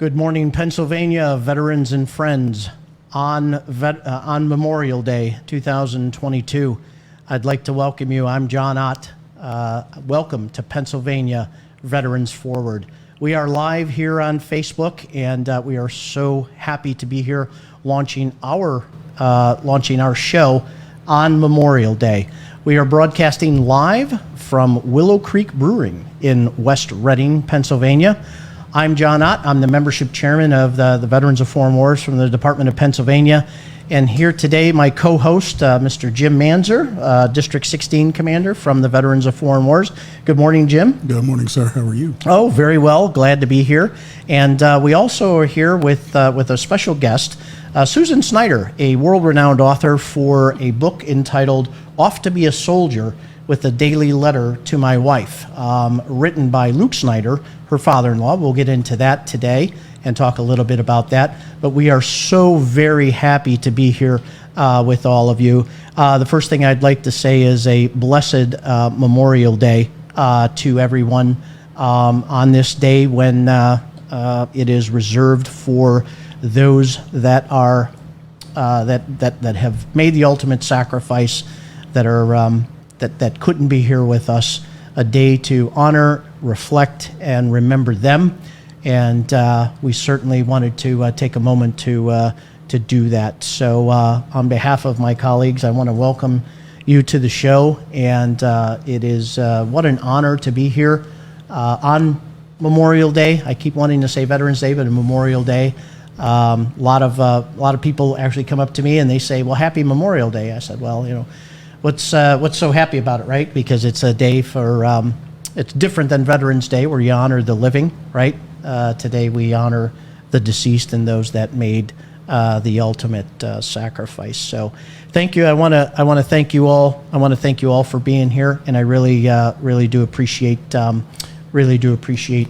Good morning, Pennsylvania, veterans and friends. On Memorial Day 2022, I'd like to welcome you. I'm John Otte. Welcome to Pennsylvania Veterans Forward. We are live here on Facebook, and we are so happy to be here launching our show on Memorial Day. We are broadcasting live from Willow Creek Brewing in West Reading, Pennsylvania. I'm John Otte. I'm the membership chairman of the Veterans of Foreign Wars from the Department of Pennsylvania. And here today, my co-host, Mr. Jim Manser, District 16 Commander from the Veterans of Foreign Wars. Good morning, Jim. Good morning, sir. How are you? Oh, very well. Glad to be here. And we also are here with a special guest, Susan Snyder, a world-renowned author for a book entitled Off to Be a Soldier with a Daily Letter to My Wife, written by Luke Snyder, her father-in-law. We'll get into that today and talk a little bit about that. But we are so very happy to be here with all of you. The first thing I'd like to say is a blessed Memorial Day to everyone on this day when it is reserved for those that are that have made the ultimate sacrifice, that are that couldn't be here with us. A day to honor, reflect, and remember them. And we certainly wanted to take a moment to do that. So on behalf of my colleagues, I want to welcome you to the show. And it is what an honor to be here on Memorial Day. I keep wanting to say Veterans Day, but a Memorial Day. A lot of people actually come up to me and they say, "Well, Happy Memorial Day." I said, "Well, you know, what's so happy about it, right? Because it's a day for it's different than Veterans Day, where you honor the living, right? Today we honor the deceased and those that made the ultimate sacrifice. So, thank you. I want to thank you all. I want to thank you all for being here, and I really do appreciate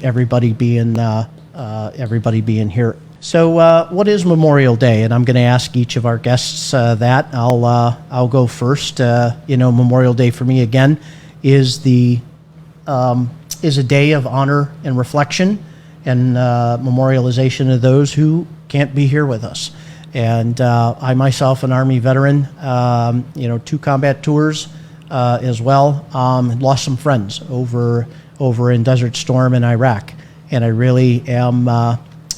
everybody being here. So, what is Memorial Day? And I'm going to ask each of our guests that. I'll go first. Memorial Day for me again is a day of honor and reflection and memorialization of those who can't be here with us. And I myself, an Army veteran, 2 combat tours as well, lost some friends over in Desert Storm in Iraq, and I really am.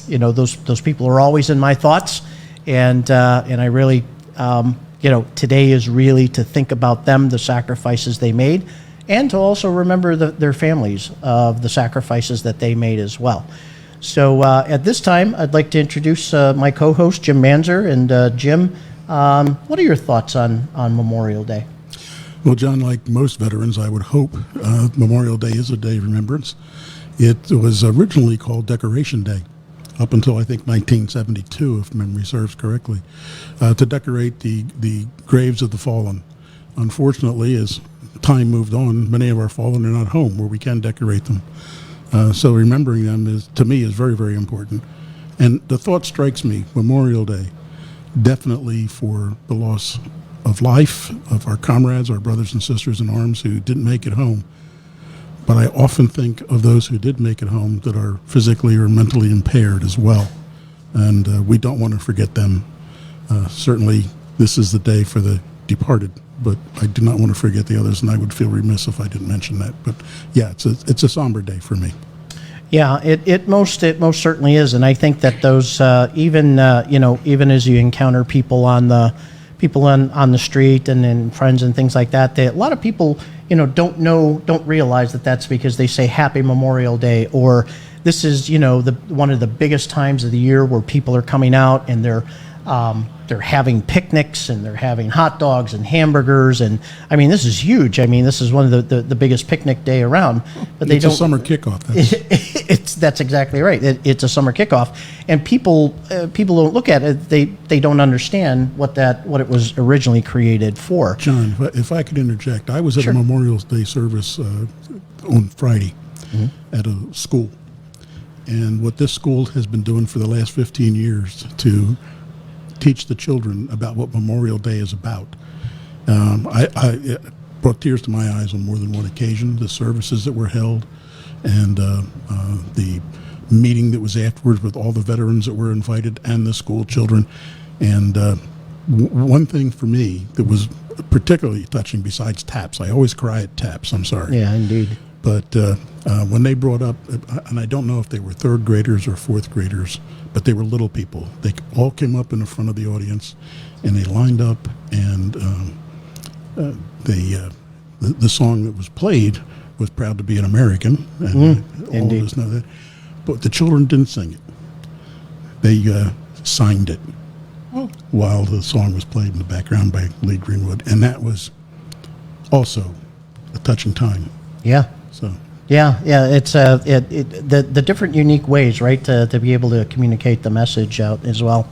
Those people are always in my thoughts, and I really, today is really to think about them, the sacrifices they made, and to also remember their families of the sacrifices that they made as well. So at this time, I'd like to introduce my co-host, Jim Manser. And Jim, what are your thoughts on Memorial Day? Well, John, like most veterans, I would hope Memorial Day is a day of remembrance. It was originally called Decoration Day, up until I think 1972, if memory serves correctly, to decorate the graves of the fallen. Unfortunately, as time moved on, many of our fallen are not home where we can decorate them. So remembering them to me is very, very important. And the thought strikes me, Memorial Day, definitely for the loss of life of our comrades, our brothers and sisters in arms who didn't make it home. But I often think of those who did make it home that are physically or mentally impaired as well. And we don't want to forget them. Certainly, this is the day for the departed, but I do not want to forget the others, and I would feel remiss if I didn't mention that. But yeah, it's a somber day for me. Yeah, it most certainly is, and I think that those even as you encounter people on the street and friends and things like that, a lot of people don't realize that that's because they say Happy Memorial Day, or this is one of the biggest times of the year where people are coming out and they're having picnics and they're having hot dogs and hamburgers, and I mean this is huge. I mean this is one of the biggest picnic day around. But it's a summer kickoff. That's exactly right. It's a summer kickoff, and people don't look at it. They don't understand what it was originally created for. John, if I could interject, I was at Sure. a Memorial Day service on Friday at a school, and what this school has been doing for the last 15 years to teach the children about what Memorial Day is about. It brought tears to my eyes on more than one occasion, the services that were held and the meeting that was afterwards with all the veterans that were invited and the school children. And one thing for me that was particularly touching, besides taps, I always cry at taps, I'm sorry. Yeah, indeed. But when they brought up, and I don't know if they were third graders or fourth graders, but they were little people. They all came up in the front of the audience, and they lined up, and the song that was played was "Proud to be an American," and all indeed. of us know that. But the children didn't sing it; they signed it while the song was played in the background by Lee Greenwood, and that was also a touching time. Yeah. So. Yeah, it's the different unique ways, right, to be able to communicate the message out as well.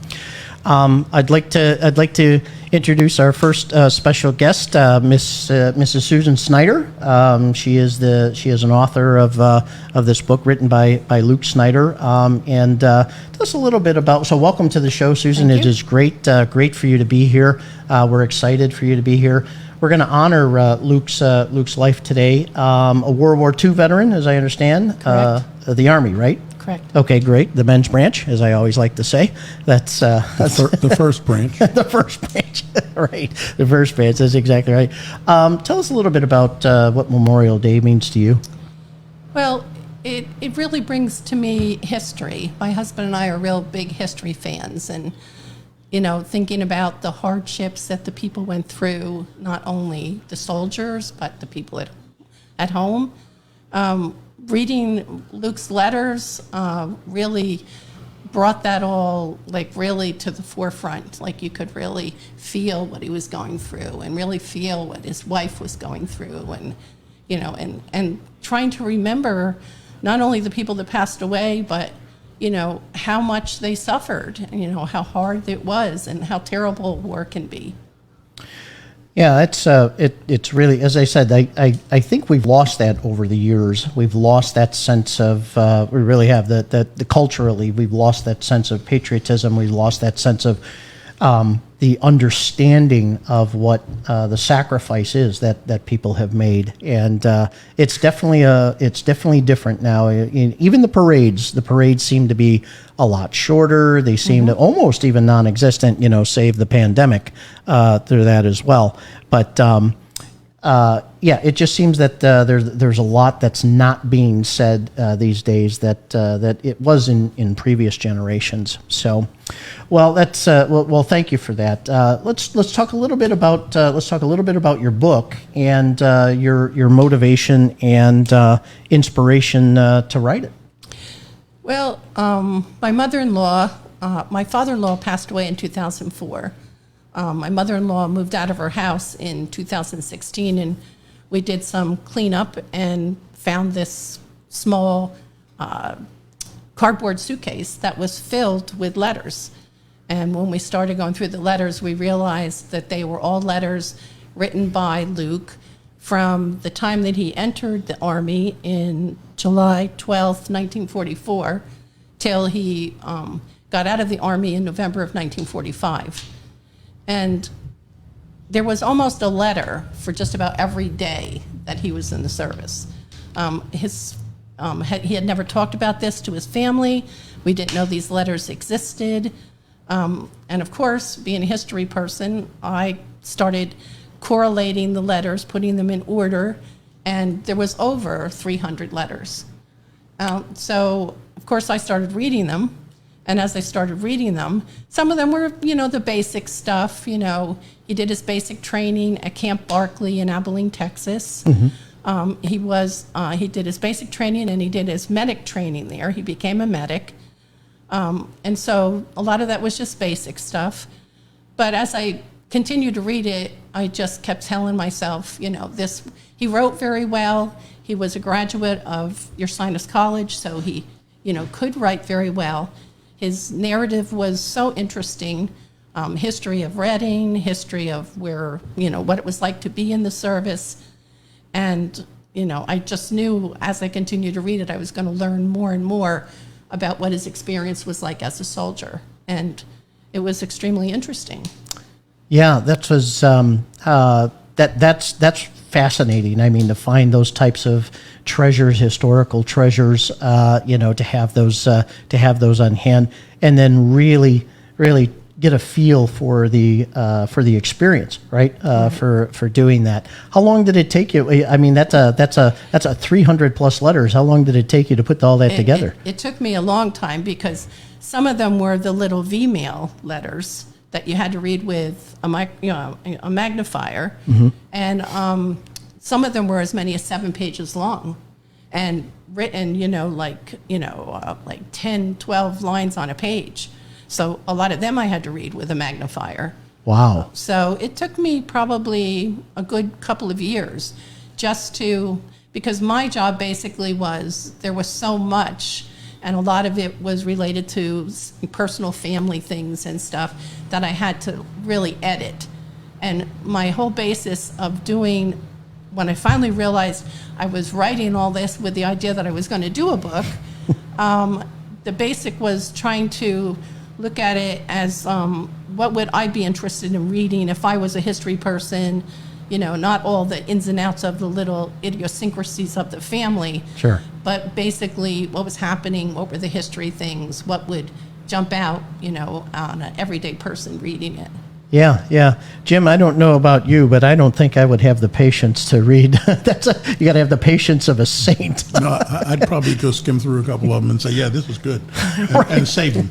I'd like to introduce our first special guest, Mrs. Susan Snyder. She is an author of this book written by Luke Snyder, and tell us a little bit about. So, welcome to the show, Susan. Thank It you. is great for you to be here. We're excited for you to be here. We're going to honor Luke's life today. A World War II veteran, as I understand, Correct. The Army, right? Correct. Okay, great. The men's branch, as I always like to say. That's The first branch. the first branch, right? The first branch. That's exactly right. Tell us a little bit about what Memorial Day means to you. Well, it really brings to me history. My husband and I are real big history fans, and thinking about the hardships that the people went through, not only the soldiers but the people at home. Reading Luke's letters really brought that all really to the forefront. Like, you could really feel what he was going through and really feel what his wife was going through, and trying to remember not only the people that passed away, but how much they suffered, how hard it was and how terrible war can be. Yeah, it's really, as I said, I think we've lost that over the years. We've lost that sense of, we really have, that culturally, we've lost that sense of patriotism. We've lost that sense of the understanding of what the sacrifice is that people have made, and it's definitely different now. Even the parades seem to be a lot shorter. They seem to almost even non-existent. Save the pandemic through that as well. But it just seems that there's a lot that's not being said these days that it was in previous generations. So, well, that's well. Thank you for that. Let's talk a little bit about your book and your motivation and inspiration to write it. Well, my mother-in-law, my father-in-law passed away in 2004. My mother-in-law moved out of her house in 2016, and we did some cleanup and found this small cardboard suitcase that was filled with letters. And when we started going through the letters, we realized that they were all letters written by Luke from the time that he entered the Army in July 12th, 1944, till he got out of the Army in November of 1945. And there was almost a letter for just about every day that he was in the service. He had never talked about this to his family. We didn't know these letters existed. And of course, being a history person, I started correlating the letters, putting them in order, and there was over 300 letters. So, of course, I started reading them. And as I started reading them, some of them were, the basic stuff. He did his basic training at Camp Barkley in Abilene, Texas. He did his basic training, and he did his medic training there. He became a medic. And so a lot of that was just basic stuff. But as I continued to read it, I just kept telling myself, he wrote very well. He was a graduate of Ursinus College, so he, could write very well. His narrative was so interesting, history of Reading, history of where, what it was like to be in the service. And, I just knew as I continued to read it, I was going to learn more and more about what his experience was like as a soldier. And it was extremely interesting. Yeah, that was that's fascinating. I mean, to find those types of treasures, historical treasures, to have those on hand, and then really get a feel for the experience, right? For doing that. How long did it take you? I mean, that's a 300 plus letters. How long did it take you to put all that together? It took me a long time because some of them were the little V-mail letters that you had to read with a magnifier, and some of them were as many as 7 pages long, and written, like 10, 12 lines on a page. So a lot of them I had to read with a magnifier. Wow. So it took me probably a good couple of years because my job basically there was so much, and a lot of it was related to personal family things and stuff that I had to really edit. And my whole basis of when I finally realized I was writing all this with the idea that I was going to do a book, the basic was trying to look at it as what would I be interested in reading if I was a history person, not all the ins and outs of the little idiosyncrasies of the family, sure, but basically what was happening, what were the history things, what would jump out, on an everyday person reading it. Yeah. Jim, I don't know about you, but I don't think I would have the patience to read. You got to have the patience of a saint. No, I'd probably go skim through a couple of them and say, yeah, this was good, and save them.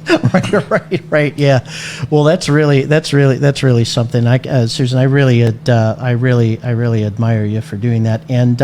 Right. Yeah. Well, that's really something. Susan, I really admire you for doing that. And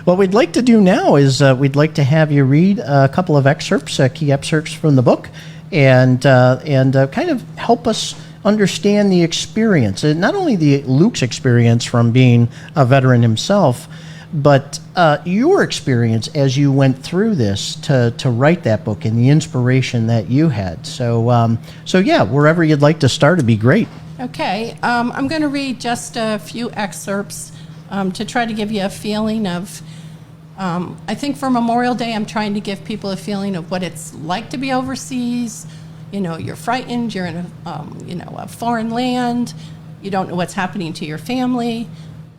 what we'd like to do now is we'd like to have you read a couple of excerpts, key excerpts from the book, and kind of help us understand the experience, and not only the Luke's experience from being a veteran himself, but your experience as you went through this to write that book and the inspiration that you had. So yeah, wherever you'd like to start, it'd be great. Okay, I'm going to read just a few excerpts to try to give you a feeling of. I think for Memorial Day, I'm trying to give people a feeling of what it's like to be overseas. You're frightened, you're in a foreign land, you don't know what's happening to your family.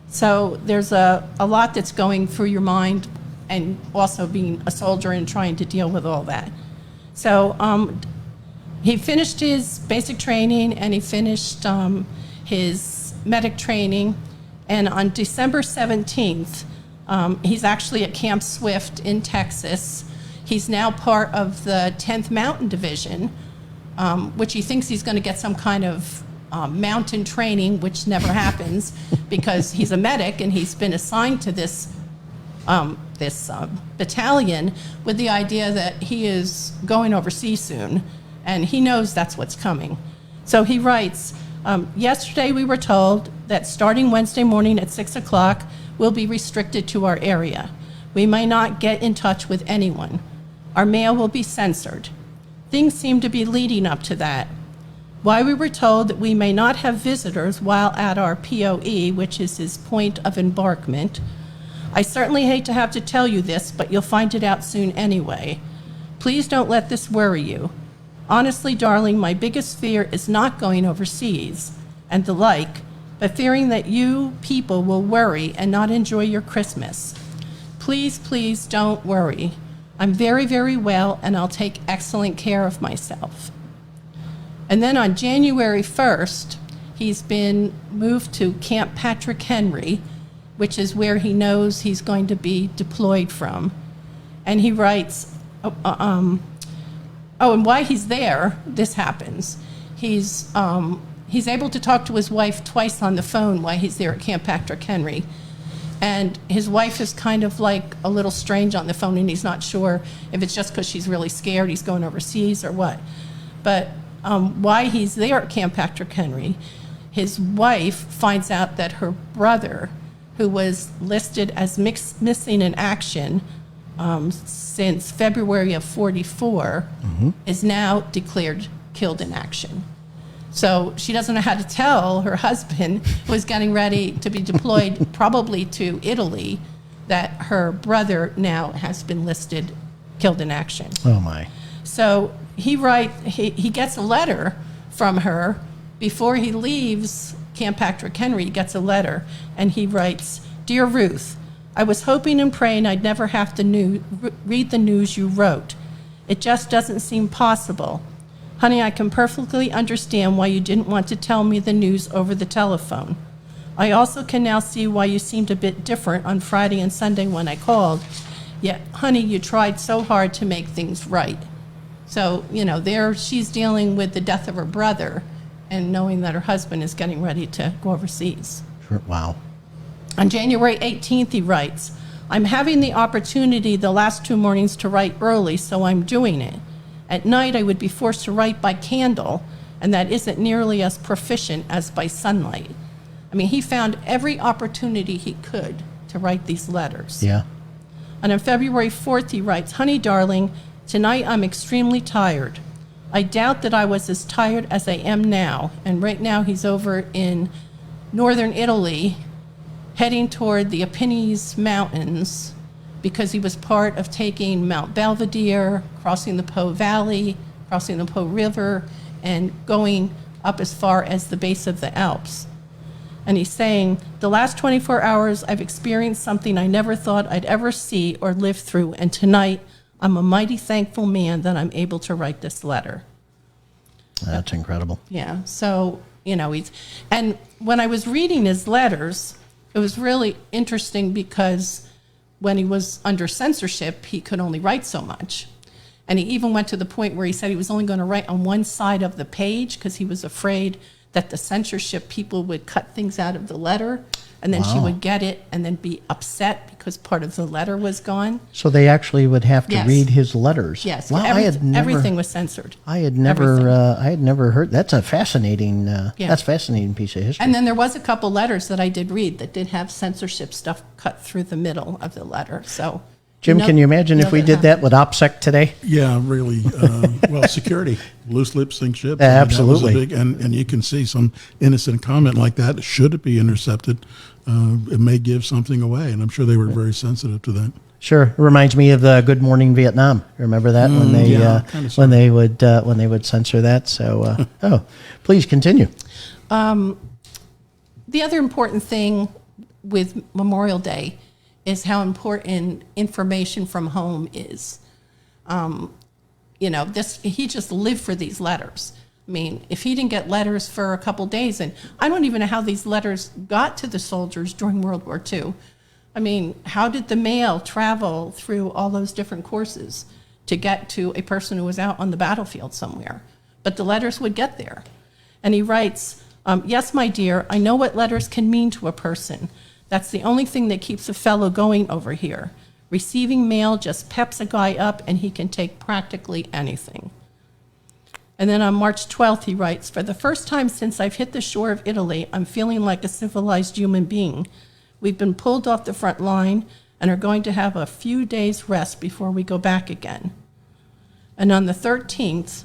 So there's a lot that's going through your mind, and also being a soldier and trying to deal with all that. So he finished his basic training, and he finished his medic training, and on December 17th, he's actually at Camp Swift in Texas. He's now part of the 10th Mountain Division, which he thinks he's going to get some kind of mountain training, which never happens because he's a medic and he's been assigned to this battalion with the idea that he is going overseas soon, and he knows that's what's coming. So he writes, yesterday we were told that starting Wednesday morning at 6 o'clock, we'll be restricted to our area. We may not get in touch with anyone. Our mail will be censored. Things seem to be leading up to that. Why we were told that we may not have visitors while at our POE, which is his point of embarkment. I certainly hate to have to tell you this, but you'll find it out soon anyway. Please don't let this worry you. Honestly, darling, my biggest fear is not going overseas and the like, but fearing that you people will worry and not enjoy your Christmas. Please don't worry. I'm very, very well, and I'll take excellent care of myself. And then on January 1st, he's been moved to Camp Patrick Henry, which is where he knows he's going to be deployed from. And he writes, and while he's there, this happens. He's able to talk to his wife twice on the phone while he's there at Camp Patrick Henry. And his wife is kind of like a little strange on the phone, and he's not sure if it's just because she's really scared he's going overseas or what. But while he's there at Camp Patrick Henry, his wife finds out that her brother, who was listed as missing in action since February of '44, is now declared killed in action. So she doesn't know how to tell her husband, who is getting ready to be deployed probably to Italy, that her brother now has been listed killed in action. Oh my. So he gets a letter from her before he leaves Camp Patrick Henry gets a letter, and he writes, "Dear Ruth, I was hoping and praying I'd never have to read the news you wrote. It just doesn't seem possible. Honey, I can perfectly understand why you didn't want to tell me the news over the telephone. I also can now see why you seemed a bit different on Friday and Sunday when I called. Yet, honey, you tried so hard to make things right." So, there she's dealing with the death of her brother and knowing that her husband is getting ready to go overseas. Sure. Wow. On January 18th, he writes, "I'm having the opportunity the last 2 mornings to write early, so I'm doing it. At night, I would be forced to write by candle, and that isn't nearly as proficient as by sunlight." I mean, he found every opportunity he could to write these letters. Yeah. And on February 4th, he writes, "Honey, darling, tonight I'm extremely tired. I doubt that I was as tired as I am now." And right now he's over in northern Italy, heading toward the Apennines Mountains, because he was part of taking Mount Belvedere, crossing the Po Valley, crossing the Po River, and going up as far as the base of the Alps. And he's saying, "The last 24 hours, I've experienced something I never thought I'd ever see or live through, and tonight, I'm a mighty thankful man that I'm able to write this letter." That's incredible. Yeah, so, and when I was reading his letters, it was really interesting because when he was under censorship, he could only write so much. And he even went to the point where he said he was only going to write on one side of the page because he was afraid that the censorship people would cut things out of the letter, and then she Wow. would get it and then be upset because part of the letter was gone. So they actually would have to Yes. read his letters. Yes, Wow, everything was censored. I had Everything. never heard. That's a fascinating. Yeah. That's a fascinating piece of history. And then there was a couple letters that I did read that did have censorship stuff cut through the middle of the letter. So, Jim, can you imagine if we did that with OPSEC today? Yeah, really. Well, security, loose lips sink ships. Yeah, I mean, that was a absolutely. and you can see some innocent comment like that. Should it be intercepted, it may give something away, and I'm sure they were very sensitive to that. Sure, it reminds me of Good Morning Vietnam. Remember that when they yeah, kinda when sorta. they would censor that. So, please continue. The other important thing with Memorial Day is how important information from home is. He just lived for these letters. I mean, if he didn't get letters for a couple days, and I don't even know how these letters got to the soldiers during World War II. I mean, how did the mail travel through all those different courses to get to a person who was out on the battlefield somewhere? But the letters would get there. And he writes, "Yes, my dear, I know what letters can mean to a person. That's the only thing that keeps a fellow going over here. Receiving mail just peps a guy up, and he can take practically anything." And then on March 12th, he writes, "For the first time since I've hit the shore of Italy, I'm feeling like a civilized human being. We've been pulled off the front line and are going to have a few days rest before we go back again." And on the 13th,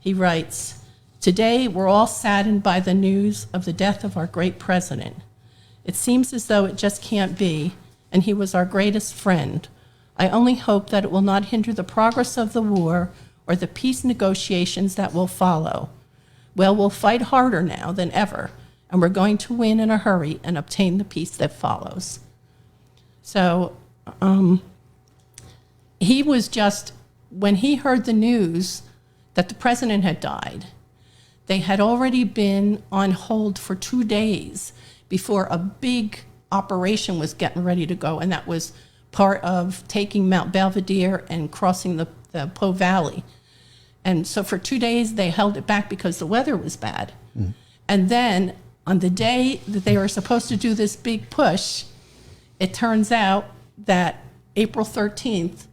he writes, "Today, we're all saddened by the news of the death of our great president. It seems as though it just can't be, and he was our greatest friend. I only hope that it will not hinder the progress of the war or the peace negotiations that will follow. Well, we'll fight harder now than ever, and we're going to win in a hurry and obtain the peace that follows." So he was just, when he heard the news that the president had died, they had already been on hold for 2 days before a big operation was getting ready to go, and that was part of taking Mount Belvedere and crossing the Po Valley. And so for 2 days, they held it back because the weather was bad. And then on the day that they were supposed to do this big push, it turns out that April 13th,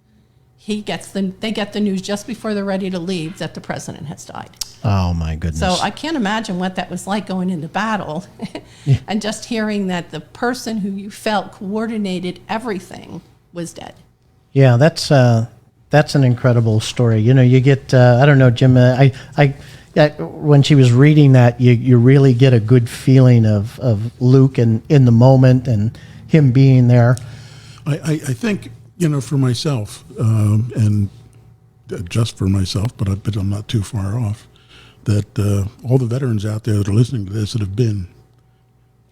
they get the news just before they're ready to leave that the president has died. Oh my goodness! So I can't imagine what that was like going into battle and just hearing that the person who you felt coordinated everything was dead. Yeah, that's an incredible story. You get I don't know, Jim. When she was reading that, you really get a good feeling of Luke and in the moment and him being there. I think, for myself, and just for myself, but I'm not too far off, that all the veterans out there that are listening to this that have been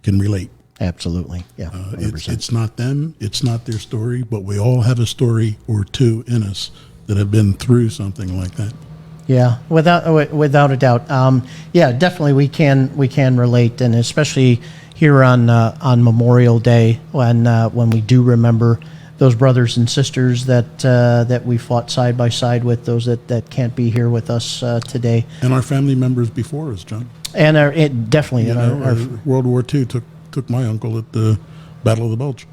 can relate. Absolutely. Yeah. 100%. It's not them, it's not their story, but we all have a story or two in us that have been through something like that. Yeah, without a doubt. Yeah, definitely we can relate, and especially here on Memorial Day when we do remember those brothers and sisters that we fought side by side with, those that can't be here with us today, And our family members before us, John. and it definitely You know, our World War II took my uncle at the Battle of the Bulge.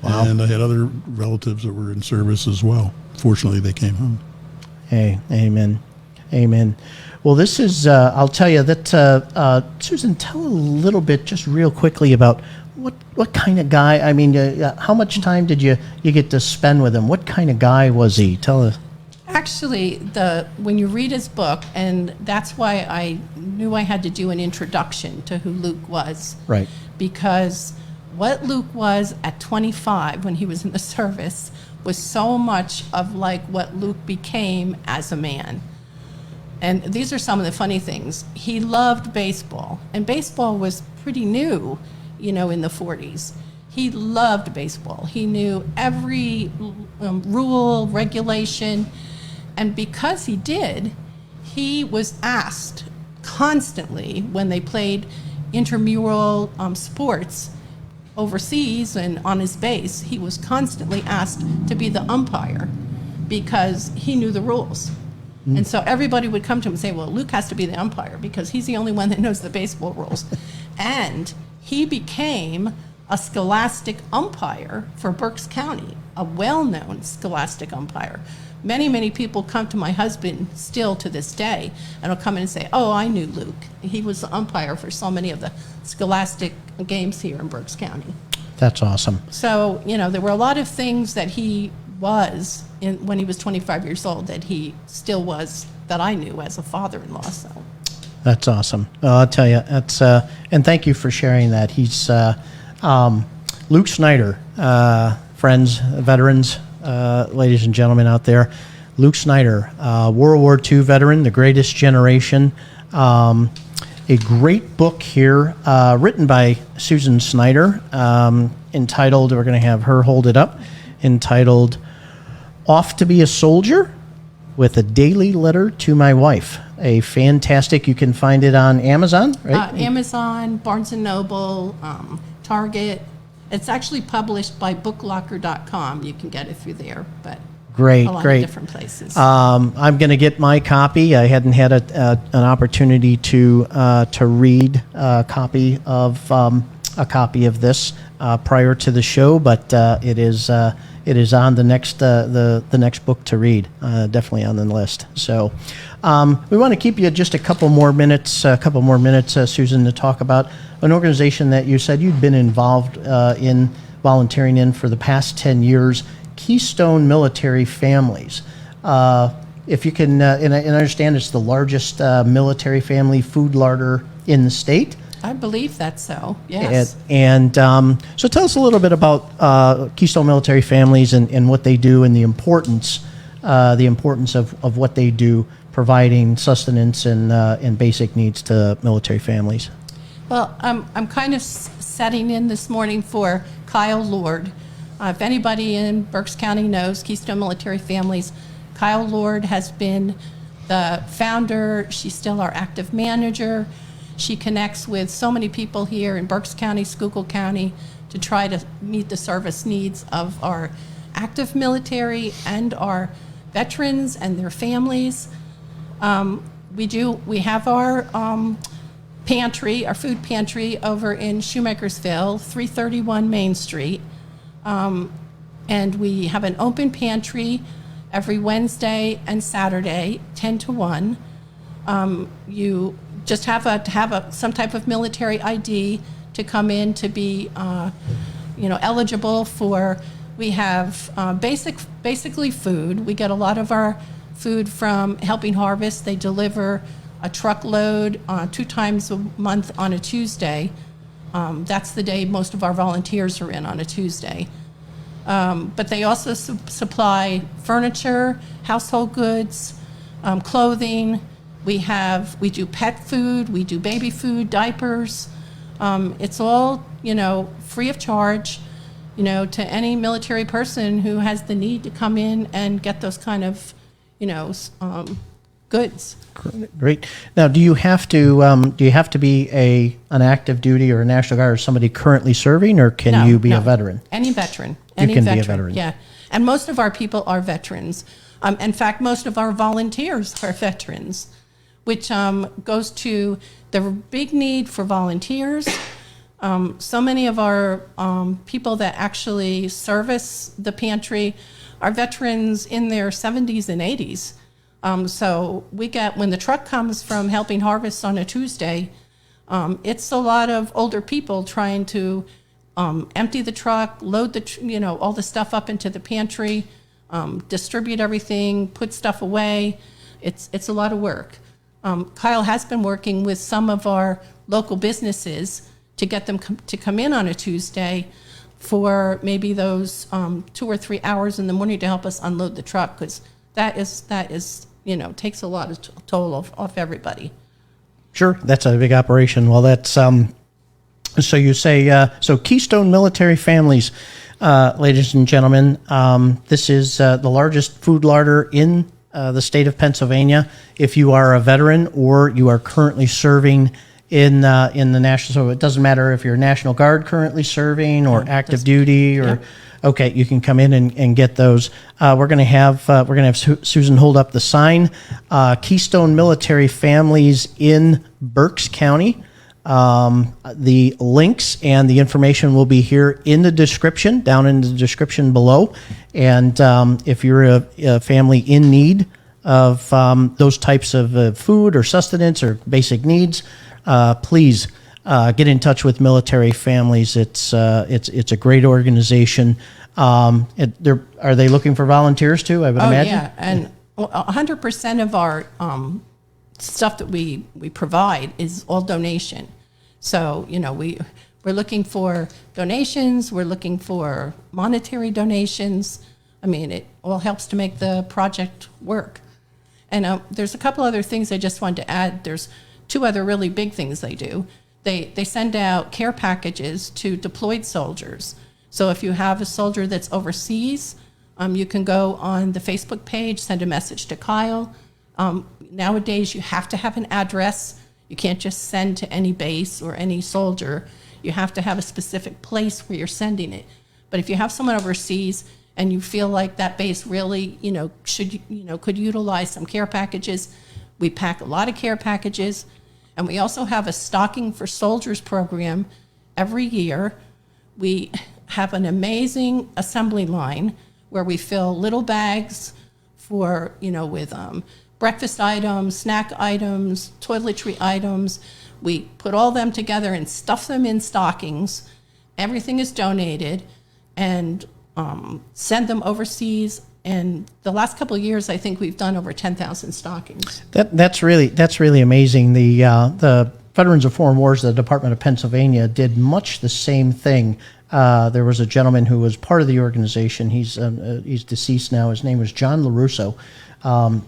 Wow. And I had other relatives that were in service as well. Fortunately, they came home. Hey, amen. Amen. Well, this is, I'll tell you that, Susan, tell a little bit just real quickly about what kind of guy, I mean, how much time did you get to spend with him? What kind of guy was he? Tell us. Actually, when you read his book, and that's why I knew I had to do an introduction to who Luke was. Right. Because what Luke was at 25 when he was in the service was so much of like what Luke became as a man. And these are some of the funny things. He loved baseball, and baseball was pretty new, in the 40s. He loved baseball. He knew every rule, regulation, and because he did, he was asked constantly when they played intramural sports overseas and on his base, he was constantly asked to be the umpire because he knew the rules. And so everybody would come to him and say, well, Luke has to be the umpire because he's the only one that knows the baseball rules. And he became a scholastic umpire for Berks County, a well-known scholastic umpire. Many, many people come to my husband still to this day and will come in and say, oh, I knew Luke. He was the umpire for so many of the scholastic games here in Berks County. That's awesome. So, there were a lot of things that he was when he was 25 years old that he still was, that I knew as a father-in-law. So That's awesome. I'll tell you, that's and thank you for sharing that. He's Luke Snyder, friends, veterans, ladies and gentlemen out there. Luke Snyder, World War II veteran, The Greatest Generation. A great book here, written by Susan Snyder, entitled, we're going to have her hold it up, entitled Off to be a Soldier with a Daily Letter to My Wife. A fantastic, you can find it on Amazon, right? Amazon, Barnes & Noble, Target. It's actually published by booklocker.com. You can get it through there, but Great, a lot great. of different places. I'm going to get my copy. I hadn't had an opportunity to read a copy of this prior to the show, but it is on the next book to read. Definitely on the list. So we want to keep you just a couple more minutes, Susan, to talk about an organization that you said you'd been involved in volunteering in for the past 10 years. Keystone Military Families. If you can, and I understand it's the largest military family food larder in the state. I believe that's so, yes. And so tell us a little bit about Keystone Military Families and what they do and the importance of what they do, providing sustenance and basic needs to military families. Well, I'm kind of setting in this morning for Kyle Lord. If anybody in Berks County knows Keystone Military Families, Kyle Lord has been the founder. She's still our active manager. She connects with so many people here in Berks County, Schuylkill County, to try to meet the service needs of our active military and our veterans and their families. We have our pantry, our food pantry over in Shoemakersville, 331 Main Street. And we have an open pantry every Wednesday and Saturday, 10 to 1. You just have to have some type of military ID to come in to be, eligible for. We have basically food. We get a lot of our food from Helping Harvest. They deliver a truckload 2 times a month on a Tuesday. That's the day most of our volunteers are in, on a Tuesday. But they also supply furniture, household goods, clothing. We do pet food, we do baby food, diapers. It's all, free of charge, to any military person who has the need to come in and get those kind of, goods. Great. Now, do you have to be an active duty or a National Guard or somebody currently serving, or can you be a veteran? Any veteran. You can be a veteran. Yeah. And most of our people are veterans. In fact, most of our volunteers are veterans, which goes to the big need for volunteers. So many of our people that actually service the pantry are veterans in their 70s and 80s. So we get, when the truck comes from helping harvest on a Tuesday, it's a lot of older people trying to empty the truck, load all the stuff up into the pantry, distribute everything, put stuff away. It's a lot of work. Kyle has been working with some of our local businesses to get them to come in on a Tuesday for maybe those 2 or 3 hours in the morning to help us unload the truck, because that is takes a lot of toll off everybody. Sure, that's a big operation. Well, that's so you say so. Keystone Military Families, ladies and gentlemen, this is the largest food larder in the state of Pennsylvania. If you are a veteran or you are currently serving in the national, so it doesn't matter if you're a National Guard currently serving or active duty or. Yeah. Okay, you can come in and get those. We're going to have Susan hold up the sign. Keystone Military Families in Berks County. The links and the information will be here in the description, down in the description below. And if you're a family in need of those types of food or sustenance or basic needs, please. Get in touch with Military Families. It's a great organization. Are they looking for volunteers too? I would imagine. Oh yeah, and 100% of our stuff that we provide is all donation. So we're looking for donations. We're looking for monetary donations. I mean, it all helps to make the project work. And there's a couple other things I just wanted to add. There's 2 other really big things they do. They send out care packages to deployed soldiers. So if you have a soldier that's overseas, you can go on the Facebook page, send a message to Kyle. Nowadays, you have to have an address. You can't just send to any base or any soldier. You have to have a specific place where you're sending it. But if you have someone overseas and you feel like that base really, could utilize some care packages, we pack a lot of care packages. And we also have a Stocking for Soldiers program every year. We have an amazing assembly line where we fill little bags for, with breakfast items, snack items, toiletry items. We put all them together and stuff them in stockings. Everything is donated and send them overseas. And the last couple of years, I think we've done over 10,000 stockings. That's really amazing. The Veterans of Foreign Wars, the Department of Pennsylvania, did much the same thing. There was a gentleman who was part of the organization. He's deceased now. His name was John LaRusso.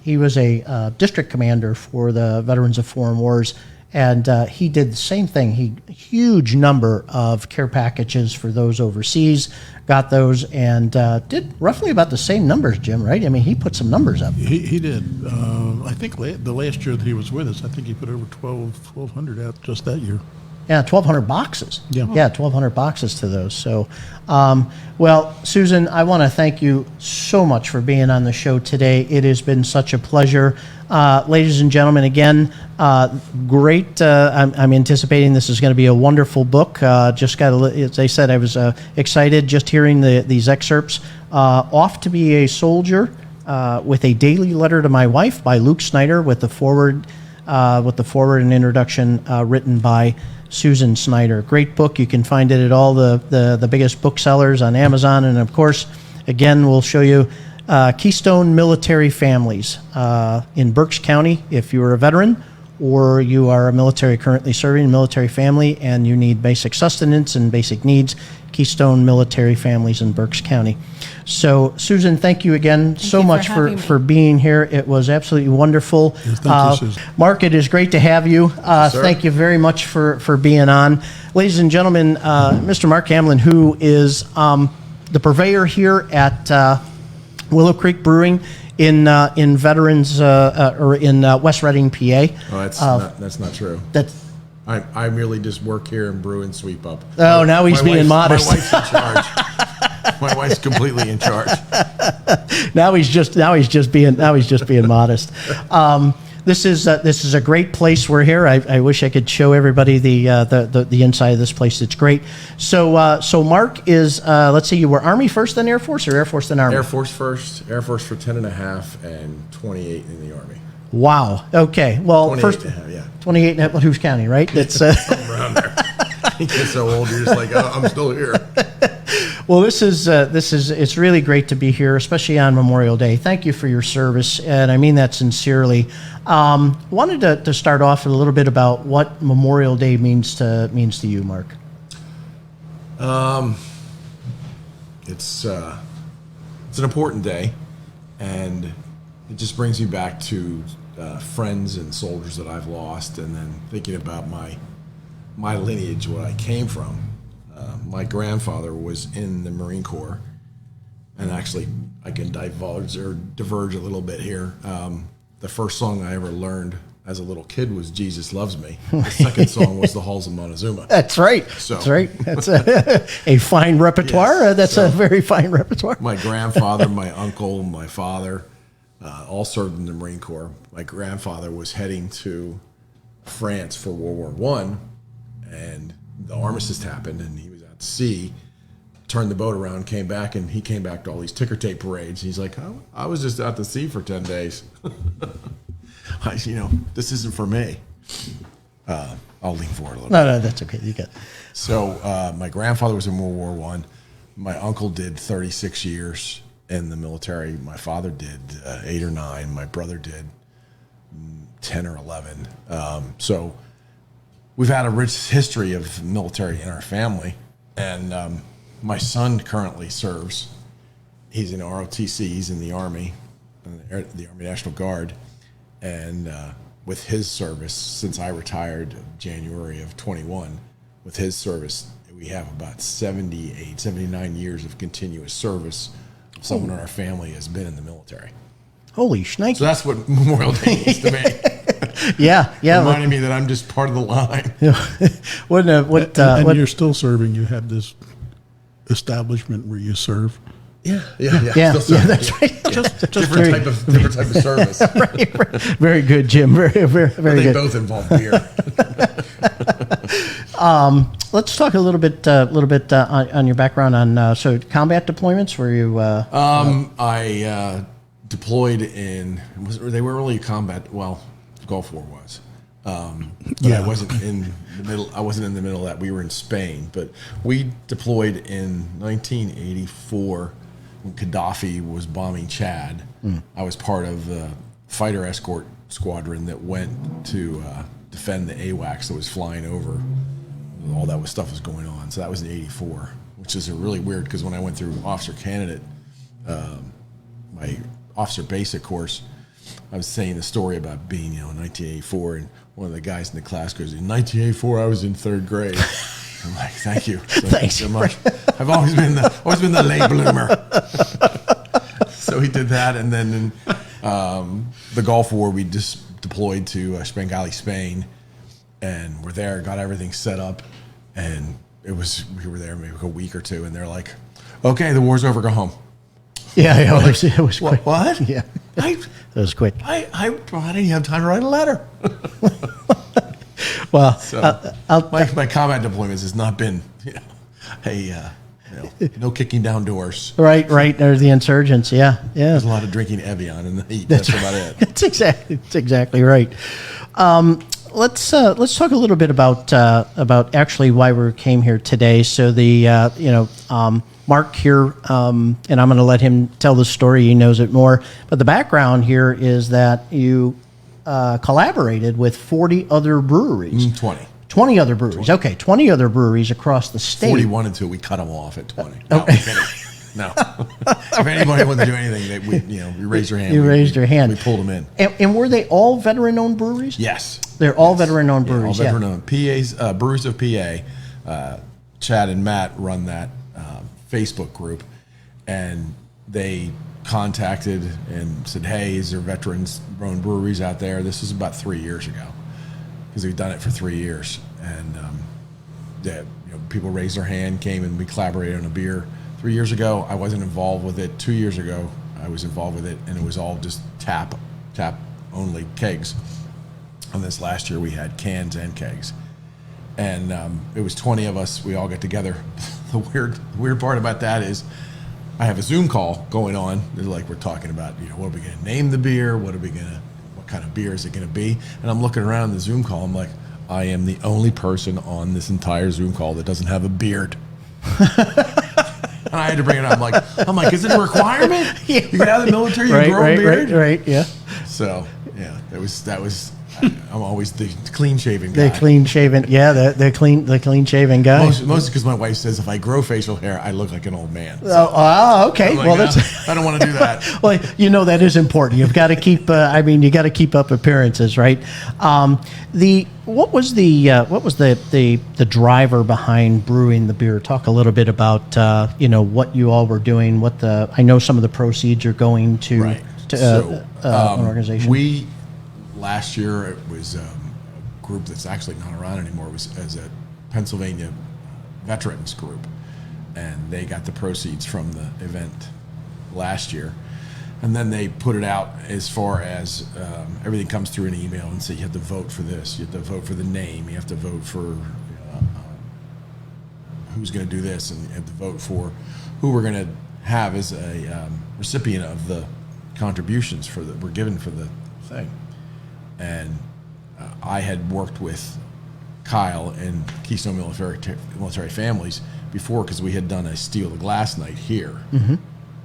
He was a district commander for the Veterans of Foreign Wars, and he did the same thing. Huge number of care packages for those overseas. Got those and did roughly about the same numbers, Jim, right? I mean, he put some numbers up. He did. I think the last year that he was with us, I think he put over 1,200 out just that year. Yeah, 1,200 boxes. Yeah, 1,200 boxes to those. So, well, Susan, I want to thank you so much for being on the show today. It has been such a pleasure. Ladies and gentlemen, again, great. I'm anticipating this is going to be a wonderful book. As I said, I was excited just hearing these excerpts. Off to be a Soldier, with a daily letter to my wife by Luke Snyder, with the forward and introduction written by Susan Snyder. Great book. You can find it at all the biggest booksellers on Amazon. And of course, again, we'll show you Keystone Military Families in Berks County. If you're a veteran or you are a military currently serving, military family, and you need basic sustenance and basic needs, Keystone Military Families in Berks County. So, Susan, thank you again so you for much having me. for being here. It was absolutely wonderful. Yes, thank you, Susan. Mark, it is great to have you. Thank you very much for being on. Ladies and gentlemen, Mr. Mark Camlin, who is the purveyor here at Willow Creek Brewing in Veterans or in West Reading, PA. Oh, that's not true. That's I merely just work here and brew and sweep up. Oh, now he's being modest. My wife's in charge. My wife's completely in charge. now he's just being modest. This is a great place. We're here. I wish I could show everybody the inside of this place. It's great. So Mark is let's see, you were Army first, then Air Force, or Air Force then Army? Air Force first, Air Force for 10 and a half, and 28 in the Army. Wow. Okay. Well, 28 first and a half, yeah. 28 and a half, Hughes County, right? That's Somewhere around there. You get so old, you're just like, oh, I'm still here. well. This is it's really great to be here, especially on Memorial Day. Thank you for your service, and I mean that sincerely. Wanted to start off with a little bit about what Memorial Day means to you, Mark. It's an important day, and it just brings me back to friends and soldiers that I've lost, and then thinking about my lineage, what I came from. My grandfather was in the Marine Corps, and actually I can diverge a little bit here. The first song I ever learned as a little kid was "Jesus Loves Me." The second song was "The Halls of Montezuma." That's right. That's right. That's a fine repertoire. Yes. That's a very fine repertoire. My grandfather, my uncle, my father, all served in the Marine Corps. My grandfather was heading to France for World War I, and the armistice happened, and he was at sea, turned the boat around, came back, and he came back to all these ticker tape parades. He's like, oh, I was just out to sea for 10 days. This isn't for me. I'll lean forward a little bit. No, that's okay. You got. So my grandfather was in World War I. My uncle did 36 years in the military. My father did 8 or 9. My brother did 10 or 11. So we've had a rich history of military in our family. And my son currently serves. He's in ROTC. He's in the Army, the Army National Guard. And with his service, since I retired January of 21, with his service, we have about 78, 79 years of continuous service. Someone in our family has been in the military. Holy shnikes. So that's what Memorial Day means to me. Yeah. Reminding me that I'm just part of the line. And you're still serving. You have this establishment where you serve. Yeah. That's right. Yeah. Just different type of service. right. Very good, Jim. Very They good. both involve beer. Let's talk a little bit on your background on so combat deployments. Were you? I deployed in. They were really combat. Well, Gulf War was. But I wasn't in the middle. I wasn't in the middle of that. We were in Spain, but we deployed in 1984 when Gaddafi was bombing Chad. I was part of the fighter escort squadron that went to defend the AWACS that was flying over. All that stuff was going on. So that was in '84, which is really weird because when I went through officer candidate, my officer basic course, I was saying the story about being, in 1984, and one of the guys in the class goes, "In 1984, I was in 3rd grade." I'm like, "Thank you, thanks so much. I've always been the late bloomer." So he did that, and then in the Gulf War, we just deployed to Spangali, Spain, and we're there, got everything set up, and we were there maybe a week or two, and they're like, "Okay, the war's over, go home." Yeah, it was quick. What? Yeah, it was quick. I didn't have time to write a letter. Well, So my combat deployments has not been, no kicking down doors. right. There's the insurgents. Yeah. There's a lot of drinking Evian in the heat. That's about it. That's exactly right. Let's talk a little bit about actually why we came here today. So Mark here, and I'm going to let him tell the story. He knows it more. But the background here is that you collaborated with 40 other breweries. 20. 20 other breweries. Okay, 20 other breweries across the state. 41 until we cut them off at 20. No, I'm kidding. No. If anybody wanted to do anything, we raised your hand. You raised your hand. We pulled them in. And were they all veteran-owned breweries? Yes. They're all veteran-owned breweries. All veteran-owned. PA's, Brews of PA. Chad and Matt run that Facebook group, and they contacted and said, "Hey, is there veterans-owned breweries out there?" This was about 3 years ago, because we've done it for 3 years, and people raised their hand, came, and we collaborated on a beer. 3 years ago, I wasn't involved with it. 2 years ago, I was involved with it, and it was all just tap only kegs. And this last year, we had cans and kegs, and it was 20 of us. We all got together. The weird part about that is, I have a Zoom call going on. Like, we're talking about, what are we going to name the beer? What kind of beer is it going to be? And I'm looking around the Zoom call. I'm like, I am the only person on this entire Zoom call that doesn't have a beard. And I had to bring it up. I'm like, is it a requirement? You get out of the military, you grow a beard? Right, yeah. So, yeah, that was. I'm always the clean-shaven guy. The clean-shaven, yeah, the clean-shaven guy. Mostly because my wife says if I grow facial hair, I look like an old man. So, okay. Like, well, I don't want to do that. Well, that is important. You've got to keep. You got to keep up appearances, right? What was the driver behind brewing the beer? Talk a little bit about what you all were doing. I know some of the proceeds are going to an organization. Last year, it was a group that's actually not around anymore. It was as a Pennsylvania veterans group, and they got the proceeds from the event last year. And then they put it out as far as everything comes through an email and say you have to vote for this, you have to vote for the name, you have to vote for who's going to do this, and you have to vote for who we're going to have as a recipient of the contributions we're given for the thing. And I had worked with Kyle and Keystone Military Families before, because we had done a Steal the Glass night here. Mm-hmm.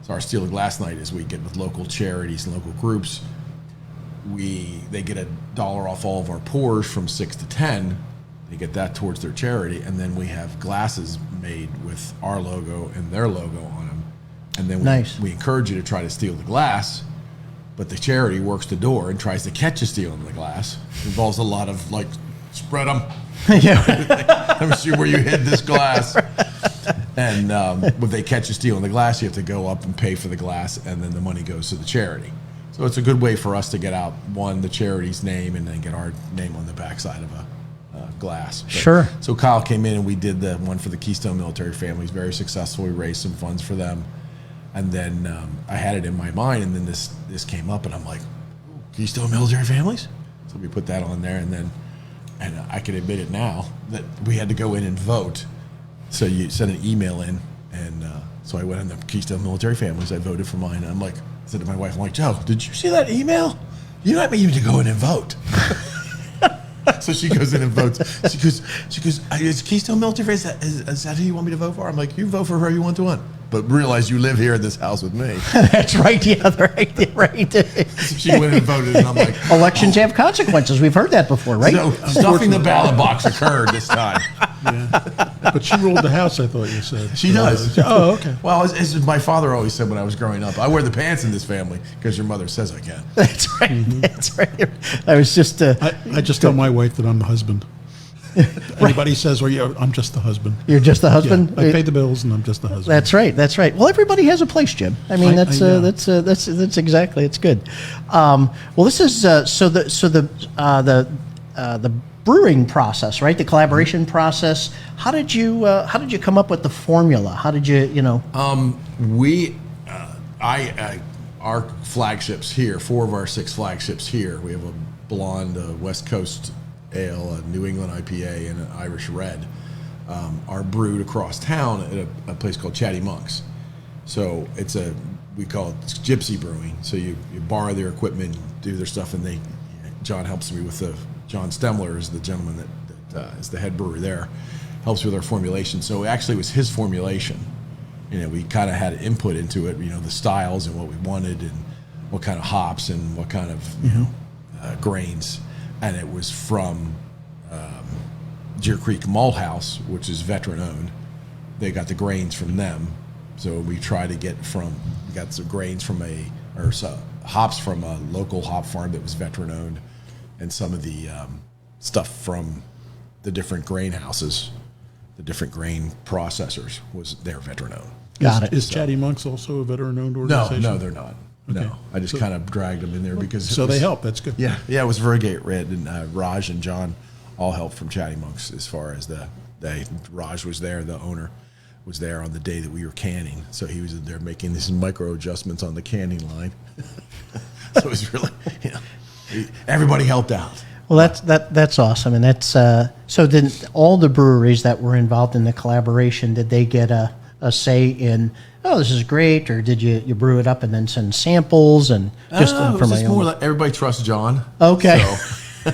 So our Steal the Glass night is we get with local charities and local groups. They get $1 off all of our pours from 6 to 10. They get that towards their charity, and then we have glasses made with our logo and their logo on them. And then we encourage you to try to steal the glass. But the charity works the door and tries to catch you stealing the glass. It involves a lot of, spread them. Yeah. Let me see where you hid this glass. And if they catch you stealing the glass, you have to go up and pay for the glass, and then the money goes to the charity. So it's a good way for us to get out, the charity's name, and then get our name on the backside of a glass. Sure. So Kyle came in, and we did the one for the Keystone Military Families. Very successful. We raised some funds for them. And then I had it in my mind, and then this came up, and I'm like, Keystone Military Families? So we put that on there, and I can admit it now that we had to go in and vote. So you send an email in, and so I went on the Keystone Military Families. I voted for mine. And I'm like, I said to my wife, I'm like, Joe, did you see that email? You don't need to go in and vote. So she goes in and votes. She goes, is Keystone Military Families, is that who you want me to vote for? I'm like, you vote for whoever you want to win. But realize you live here in this house with me. That's right. Yeah, right. She went and voted, and I'm like, elections have consequences. We've heard that before, right? So stuffing the ballot box occurred this time. Yeah. But she ruled the house, I thought you said. She does. Oh, okay. Well, as my father always said when I was growing up, I wear the pants in this family because your mother says I can. That's right. Mm-hmm. That's right. I was just. I just tell my wife that I'm the husband. Anybody says, I'm just the husband. You're just the husband? Yeah, I pay the bills, and I'm just the husband. That's right. That's right. Well, everybody has a place, Jim. I mean, that's exactly. It's good. Well, this is the brewing process, right? The collaboration process. How did you come up with the formula? How did you our flagships here, 4 of our 6 flagships here. We have a blonde West Coast ale, a New England IPA, and an Irish Red, are brewed across town at a place called Chatty Monks. So we call it gypsy brewing. So you borrow their equipment, do their stuff, and John helps me with John Stemler is the gentleman that is the head brewer there, helps with our formulation. So actually it was his formulation. We kind of had input into it, the styles and what we wanted and what kind of hops and what kind of, grains. And it was from Deer Creek Malt House, which is veteran owned. They got the grains from them, so we try to we got some grains from hops from a local hop farm that was veteran owned, and some of the stuff from the different grain houses, the different grain processors was their veteran owned. Got it. Is Chatty Monks also a veteran-owned organization? No, they're not. Okay. No, I just kind of dragged them in there because They help. That's good. Yeah, it was Vergate Red, and Raj and John all helped from Chatty Monks as far as Raj was there, the owner was there on the day that we were canning, so he was in there making these micro adjustments on the canning line. So it was really, everybody helped out. Well, that's awesome, and that's so. Then all the breweries that were involved in the collaboration, did they get a say in? Oh, this is great, or did you brew it up and then send samples and just it for was my just own? more like everybody trusts John. Okay. So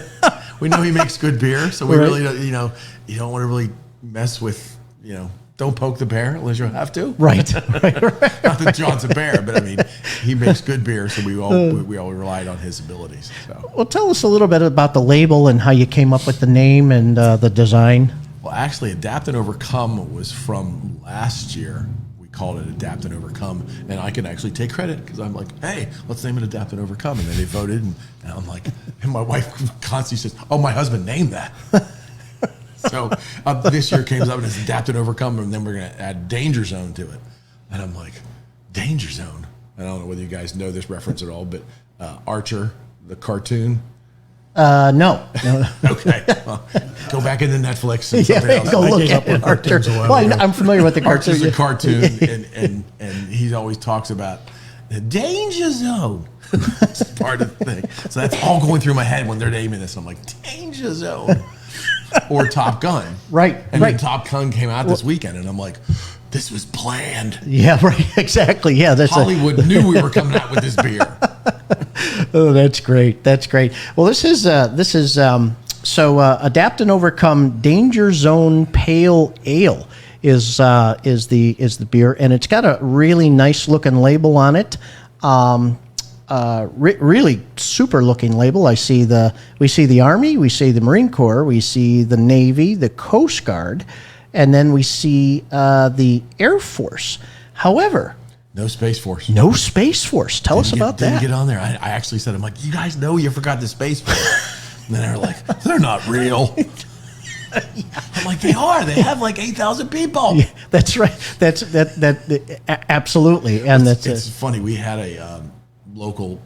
we know he makes good beer, so we Right. really don't, you don't want to really mess with, don't poke the bear unless you have to. Right. Not that John's a bear, but I mean, he makes good beer, so we all relied on his abilities. So. Well, tell us a little bit about the label and how you came up with the name and the design. Well, actually, Adapt and Overcome was from last year. We called it Adapt and Overcome, and I can actually take credit because I'm like, hey, let's name it Adapt and Overcome, and then they voted, and I'm like, and my wife constantly says, oh, my husband named that. So this year came up and it's Adapt and Overcome, and then we're going to add Danger Zone to it. And I'm like, Danger Zone? I don't know whether you guys know this reference at all, but Archer, the cartoon. No. Okay. Well, go back into Netflix and something else. Go I look gave up at on it, Archer. cartoons a while Well, ago. I'm familiar with the cartoon. Archer's a cartoon, and he always talks about the Danger Zone. It's part of the thing. So that's all going through my head when they're naming this. I'm like, Danger Zone. Or Top Gun. Right, And right. then Top Gun came out this weekend, and I'm like, this was planned. Yeah, right. Exactly. Yeah, that's Hollywood knew we were coming out with this beer. Oh, that's great. That's great. Well, this is Adapt and Overcome Danger Zone Pale Ale is the beer, and it's got a really nice looking label on it. Really super looking label. We see the Army, we see the Marine Corps, we see the Navy, the Coast Guard, and then we see the Air Force. However, No Space Force. no Space Force. Tell us about Didn't that. get on there. I actually said, I'm like, you guys know you forgot the Space Force. And then they were like, they're not real. I'm like, they are. They have like 8,000 people. Yeah, that's right. Absolutely, and It's funny. We had a local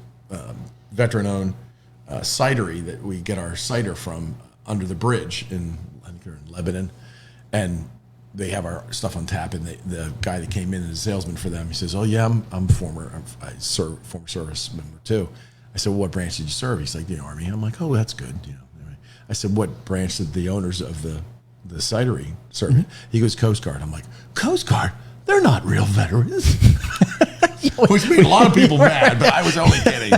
veteran-owned cidery that we get our cider from under the bridge I think they're in Lebanon, and they have our stuff on tap. And the guy that came in as a salesman for them, he says, "Oh yeah, I'm former service member too." I said, well, "What branch did you serve?" He's like, "The Army." I'm like, "Oh, that's good." I said, "What branch did the owners of the cidery serve?" Mm-hmm. He goes, "Coast Guard." I'm like, "Coast Guard? They're not real veterans." Which made a lot of people mad, but I was only kidding.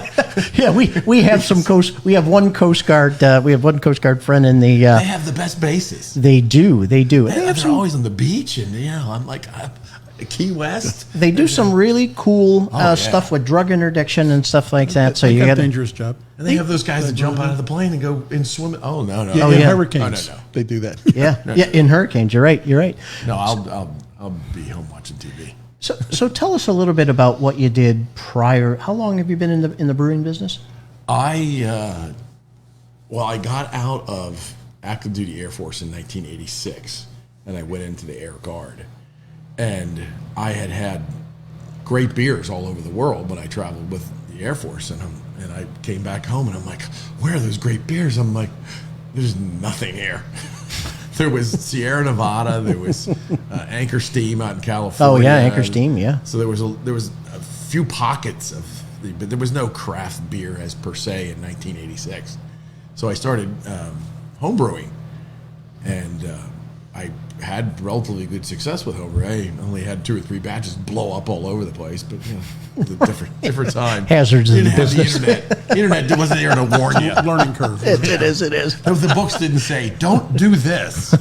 Yeah, we have some we have one Coast Guard. We have one Coast Guard friend in the. They have the best bases. They do. They're always on the beach, and I'm like, Key West. They do some really cool yeah. stuff with drug interdiction and stuff like that. So They you got got a dangerous job. And they have those guys that jump out of the plane and go and swim. Oh no! Yeah, Oh, in yeah. hurricanes, Oh, no. they do that. yeah, in hurricanes. You're right. No, I'll be home watching TV. So tell us a little bit about what you did prior. How long have you been in the brewing business? I got out of active duty Air Force in 1986, and I went into the Air Guard, and I had great beers all over the world when I traveled with the Air Force, and I came back home, and I'm like, where are those great beers? I'm like, there's nothing here. There was Sierra Nevada. There was Anchor Steam out in California. Oh yeah, Anchor Steam. Yeah. So there was a few pockets but there was no craft beer as per se in 1986. So I started home brewing, and I had relatively good success with home brewing. I only had 2 or 3 batches blow up all over the place, but the different time. Hazards of Didn't the have business. The internet. The internet wasn't there to warn you. Learning curve. It is. The books didn't say, don't do this.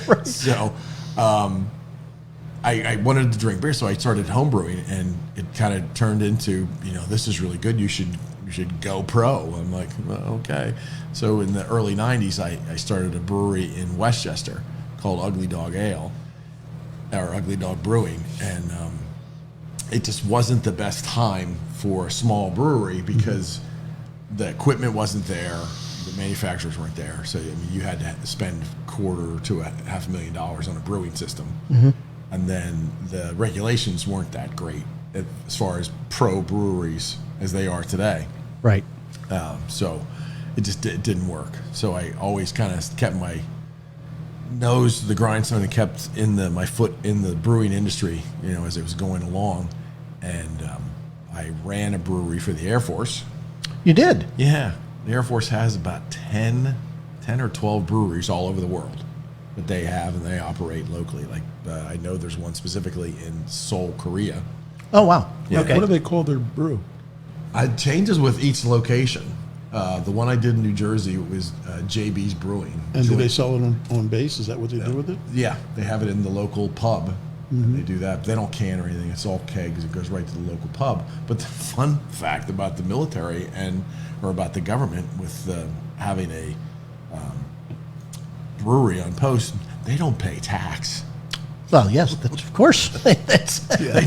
Right. So I wanted to drink beer, so I started homebrewing, and it kind of turned into, this is really good. You should you should go pro. I'm like, well, okay. So in the early 90s, I started a brewery in Westchester called Ugly Dog Ale, or Ugly Dog Brewing. And it just wasn't the best time for a small brewery because the equipment wasn't there, the manufacturers weren't there. So I mean, you had to spend $250,000 to $500,000 on a brewing system. And then the regulations weren't that great as far as pro breweries as they are today. Right. So it just didn't work. So I always kind of kept my nose to the grindstone and kept my foot in the brewing industry, as it was going along. And I ran a brewery for the Air Force. You did? Yeah. The Air Force has about 10 or 12 breweries all over the world that they have, and they operate locally. Like I know there's one specifically in Seoul, Korea. Oh, wow. Yeah. Okay. What do they call their brew? It changes with each location. The one I did in New Jersey was JB's Brewing. And do they sell it on base? Is that what they do with it? Yeah, they have it in the local pub. And they do that. They don't can or anything. It's all kegs. It goes right to the local pub. But the fun fact about the military or about the government with having a brewery on post, they don't pay tax. Well, yes, of course. They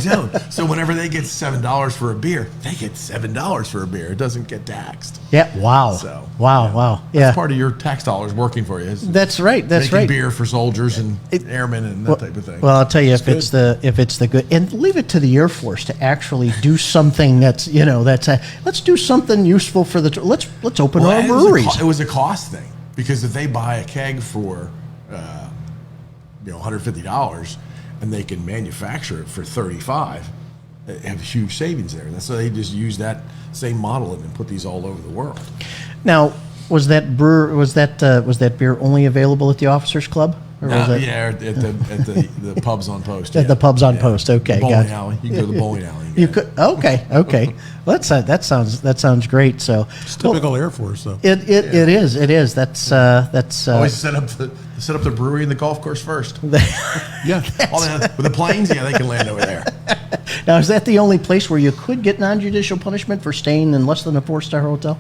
don't. So whenever they get $7 for a beer, they get $7 for a beer. It doesn't get taxed. Yeah. Wow. So, wow. Yeah. That's part of your tax dollars working for you. That's right. That's making right. beer for soldiers and airmen and that type of thing. Well, I'll tell you, if it's the good, and leave it to the Air Force to actually do something that's let's do something useful for let's open our breweries. It was a cost thing because if they buy a keg for $150 and they can manufacture it for $35, they have huge savings there. So they just use that same model and put these all over the world. Now, was that beer only available at the Officers Club? Or was it? Yeah, at the pubs on post. At the pubs on post. Okay, bowling alley. You can go to the bowling alley. You could. Okay. Well, that sounds great. So It's typical Air Force, though. It is. That's always set up the brewery and the golf course first. Yeah. With the planes, they can land over there. Now, is that the only place where you could get non-judicial punishment for staying in less than a 4-star hotel?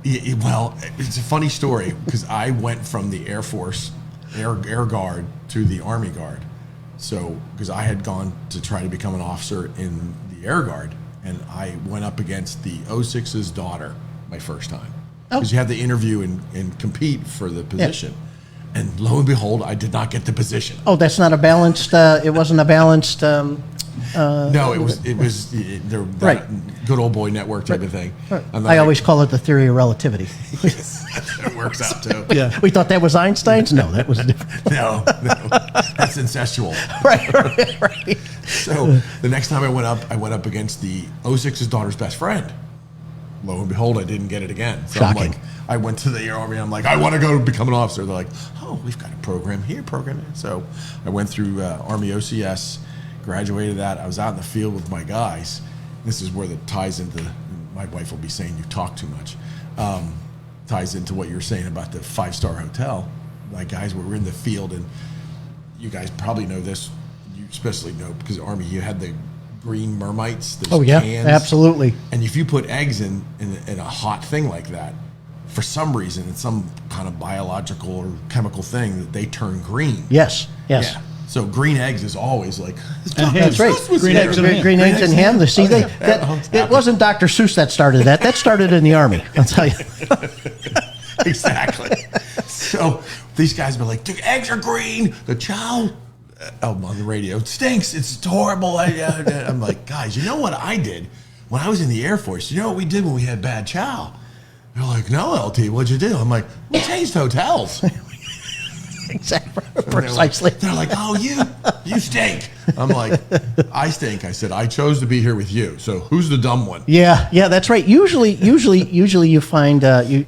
Yeah, well, it's a funny story because I went from the Air Force Air Guard to the Army Guard. So, because I had gone to try to become an officer in the Air Guard, and I went up against the 06's daughter my first time. Because you had to interview and compete for the position. Yeah. And lo and behold, I did not get the position. Oh, that's not a balanced, it wasn't a balanced... no, it was right. Good old boy network type of thing. Right. I always call it the theory of relativity. It works out too. Yeah. We thought that was Einstein's? No, that was different. No, that's incestual. Right. So the next time I went up against the 06's daughter's best friend. Lo and behold, I didn't get it again. So Shocking. I'm like, I went to the Army. I'm like, I want to go become an officer. They're like, oh, we've got a program here, program there. So I went through Army OCS, graduated that. I was out in the field with my guys. This is where that ties into, my wife will be saying you talk too much, ties into what you're saying about the 5-star hotel. My guys were in the field, and you guys probably know this, you especially know, because Army, you had the green mermites, those cans. Absolutely. And if you put eggs in a hot thing like that, for some reason, it's some kind of biological or chemical thing that they turn green. Yes. Yeah. So green eggs is always like that's right. Green eggs and ham. See, it wasn't Dr. Seuss that started that. That started in the Army. I'll tell you. Exactly. So these guys were like, "Dude, eggs are green. The chow." On the radio, it stinks. It's horrible. I'm like, guys, you know what I did when I was in the Air Force? You know what we did when we had bad chow? They're like, no, LT, what'd you do? I'm like, we changed hotels. Exactly. Precisely. They're like, oh, you stink. I'm like, I stink. I said, I chose to be here with you. So who's the dumb one? Yeah, that's right. Usually you find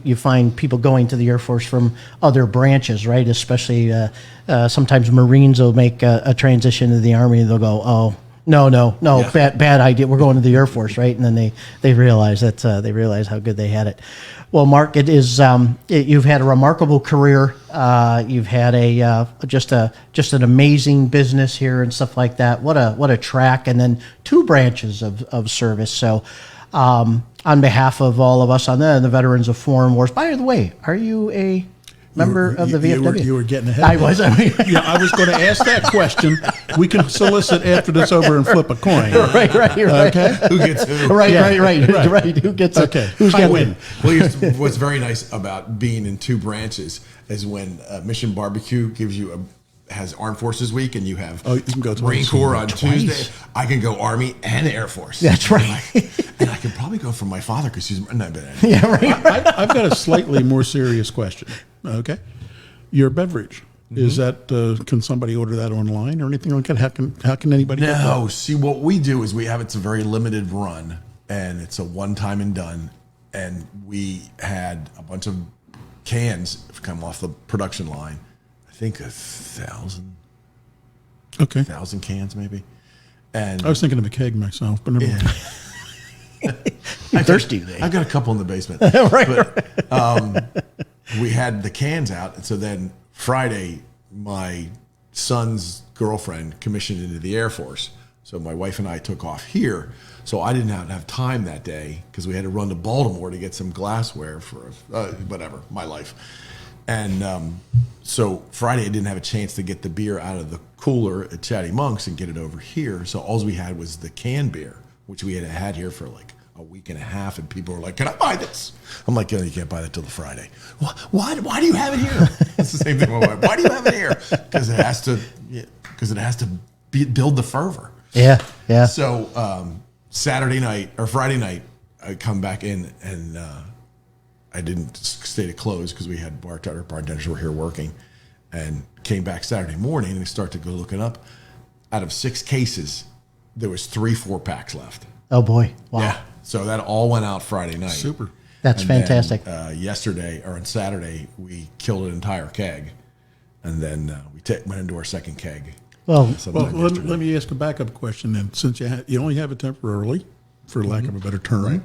you find people going to the Air Force from other branches, right? Especially sometimes Marines will make a transition to the Army. They'll go, oh. No, yeah. bad idea. We're going to the Air Force, right? And then they realize they realize how good they had it. Well, Mark, it is you've had a remarkable career. You've had just an amazing business here and stuff like that. What a track, and then 2 branches of service. So on behalf of all of us on the Veterans of Foreign Wars. By the way, are you a member of the VFW? You were getting ahead. I was. I mean, yeah, I was going to ask that question. We can solicit after this over and flip a coin. right. Okay. Who gets who? Right. Right. Who gets Okay. Who's I gonna win. Well, what's very nice about being in two branches is when Mission Barbecue has Armed Forces Week, and you have you can go Marine twice. Corps on Twice. Tuesday. I can go Army and Air Force. That's right. And I can probably go for my father because he's no, but Yeah, right. I've got a slightly more serious question. Okay. Your beverage. Is that, can somebody order that online or anything like that? How can anybody get that? No, see, what we do is it's a very limited run, and it's a one time and done. And we had a bunch of cans come off the production line. I think 1,000 cans maybe. And I was thinking of a keg myself, but never mind. You're thirsty today. I've got a couple in the basement. But, we had the cans out, and so then Friday, my son's girlfriend commissioned into the Air Force. So my wife and I took off here. So I didn't have time that day because we had to run to Baltimore to get some glassware for whatever, my life. And so Friday, I didn't have a chance to get the beer out of the cooler at Chatty Monk's and get it over here. So all we had was the canned beer, which we had here for like a week and a half, and people were like, "Can I buy this?" I'm like, "You can't buy that till the Friday." Why do you have it here? It's the same thing with my wife. Why do you have it here? Because it has to build the fervor. Yeah. So Saturday night or Friday night, I come back in, and I didn't stay to close because we had bartenders were here working, and came back Saturday morning and start to go looking up. Out of 6 cases, there was 3 4-packs left. Oh boy. Wow. Yeah. So that all went out Friday night. Super. That's And fantastic. Then, yesterday or on Saturday, we killed an entire keg, and then we went into our second keg. Well, sometime Well, yesterday. let me ask a backup question then. Since you only have it temporarily, for lack of a better term,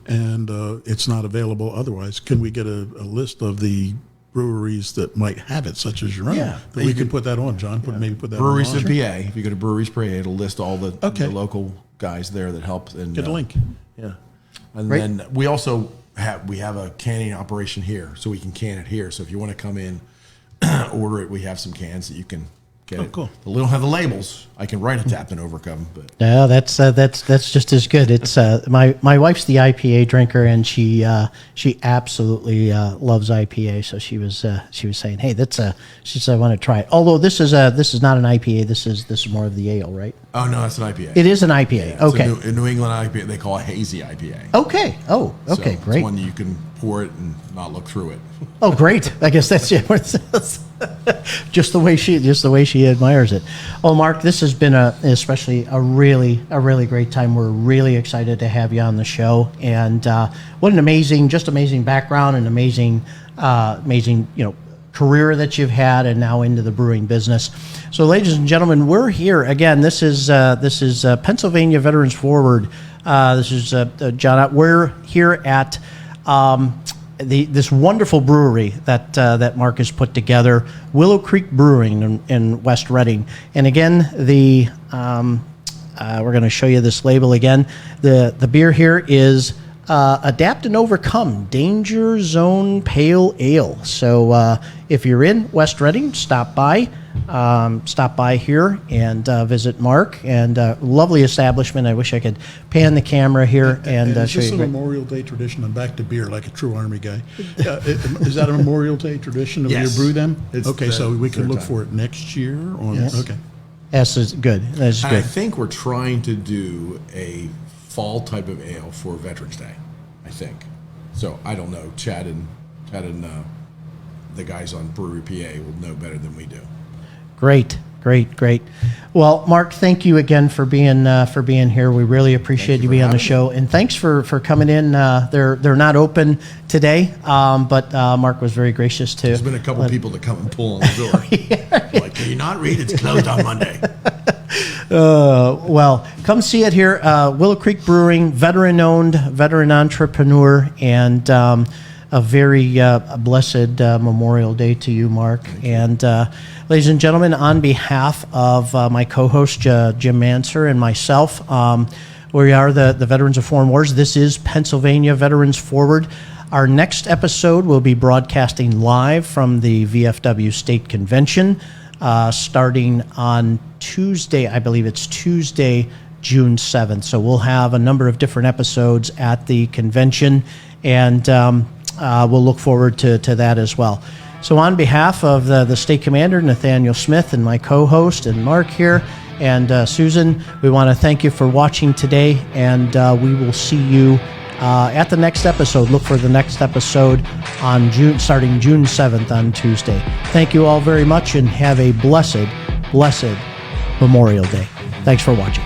and it's not available otherwise, can we get a list of the breweries that might have it, such as your own? Yeah. That we could put that on, John. Maybe put that Breweries on. of PA. If you go to Breweries PA, it'll list all the local guys there that help. And Get a link. Yeah, and Right. then we also have a canning operation here, so we can can it here. So if you want to come in, order it. We have some cans that you can get. It. Cool. We don't have the labels. I can write a tap and overcome, but no, that's just as good. It's my wife's the IPA drinker, and she absolutely loves IPA. So she was saying, hey, she said I want to try it. Although this is not an IPA. This is more of the ale, right? oh no, that's an IPA. It is an IPA. It's Okay. a New England IPA. They call it hazy IPA. Okay. Oh, okay. So Great. It's one that you can pour it and not look through it. Oh, great! I guess that's what it says. just the way she admires it. Oh, Mark, this has been especially a really great time. We're really excited to have you on the show, and what an amazing background and amazing career that you've had, and now into the brewing business. So, ladies and gentlemen, we're here again. This is Pennsylvania Veterans Forward. This is John. We're here at this wonderful brewery that Mark has put together, Willow Creek Brewing in West Reading. And again, we're going to show you this label again. The beer here is Adapt and Overcome Danger Zone Pale Ale. So if you're in West Reading, stop by here and visit Mark. And lovely establishment. I wish I could pan the camera here and is show this you. a Memorial Day tradition? I'm back to beer like a true Army guy. Is that a Memorial Day tradition of Yes. your brew then? It's Okay, so we can third look time. for it next year? Yes. Okay. That's good. That's And I good. think we're trying to do a fall type of ale for Veterans Day. I think. So I don't know. Chad and the guys on Brewery PA will know better than we do. Great. Well, Mark, thank you again for being here. We really appreciate you for being on the having show, and thanks for coming in. They're not open today, but Mark was very gracious to. There's been a couple people that come and pull on the door. Like, can you not read? It's closed on Monday. Well, come see it here. Willow Creek Brewing, veteran-owned, veteran entrepreneur, and a very blessed Memorial Day to you, Mark. And ladies and gentlemen, on behalf of my co-host Jim Manser and myself, We are the Veterans of Foreign Wars. This is Pennsylvania Veterans Forward. Our next episode will be broadcasting live from the VFW State Convention, starting on Tuesday. I believe it's Tuesday, June 7th. So we'll have a number of different episodes at the convention, and we'll look forward to that as well. So on behalf of the State Commander, Nathaniel Smith, and my co-host, and Mark here, and Susan, we want to thank you for watching today, and we will see you at the next episode. Look for the next episode on starting June 7th on Tuesday. Thank you all very much, and have a blessed Memorial Day. Thanks for watching.